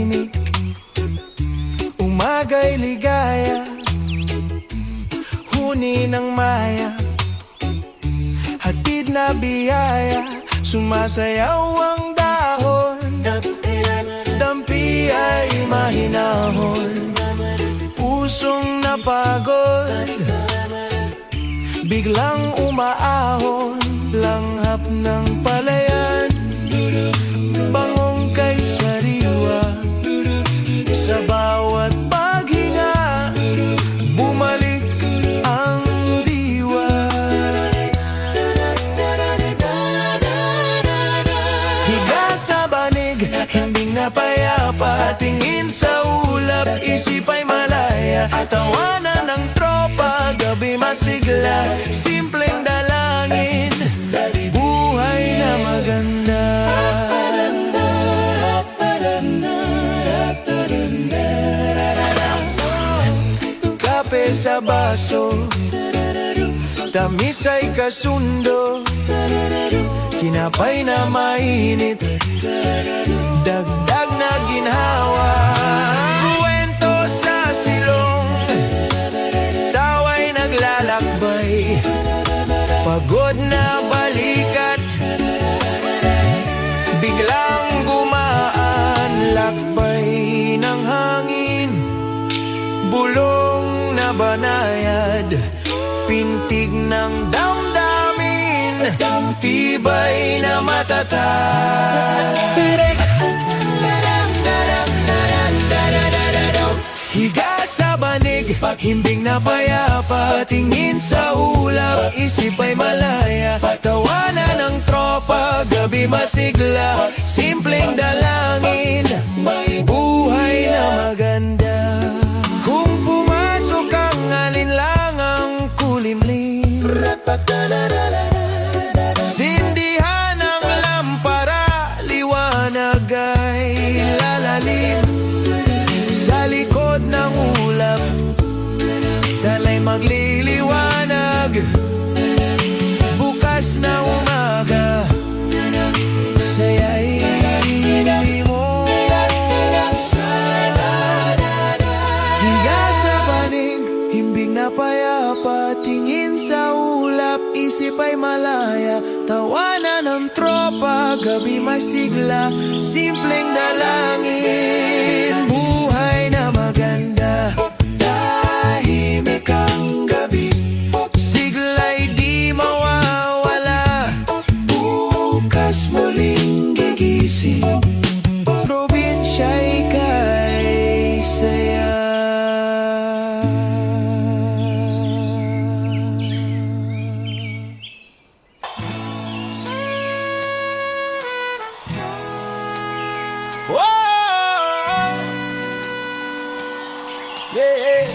tahimik, umaga'y ligaya, huni ng maya, hatid na biyaya, sumasayaw ang dahon, dampi ay mahinahon, pusong napagod, biglang umaahon, langhap ng palayan, bangong kay sariwa, sa bawat paghinga, bumalik ang diwa. Higa sa banig, himbing na payapa, tingin sa ulap, isip ay malaya, tawanan ng tropa, gabi masigla, simpleng dalangin, buhay na maganda. Kape sa baso, tamis ay kasundo, tinapay na mainit, dagdag na ginhawa, kwento sa silong, tawa'y naglalakbay, pagod na balikat, biglang gumaan, lakbay ng hangin, bulong na banayad, pintig ng damdamin, tibay na matatag. Higa sa banig, himbing na payapa, tingin sa ulap, isip ay malaya, tawanan ng tropa, gabi masigla, simpleng dalangin, may buhay na maganda. Kung pumasok ang alinlangang kulimlim, sindihan ang lampara, liwanag ay lalalim, sa likod ng ulap, dalay magliliwanag, bukas na umaga, saya'y hindi mo. Higa sa panig, himbing na payapa, tingin sa ulap, isip ay malaya, tawanan ng tropa, gabi masigla, simpleng dalangin, buhay na maganda. Tahimik ang gabi, sigla'y di mawawala, bukas muling gigising, probinsya'y kay saya. Whoa! Yeah.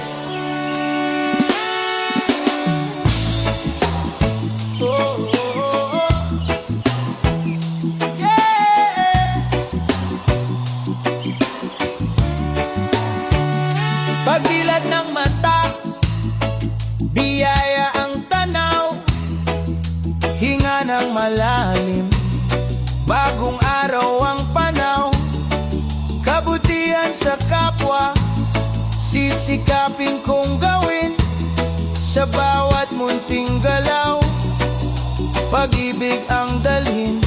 Oh, oh, oh. Yeah. Pagdilat ng mata, biyaya ang tanaw, hinga ng malalim, bagong araw ang panaw, kabutihan sa kapwa, sisikapin kong gawin, sa bawat munting galaw, pag-ibig ang dalhin,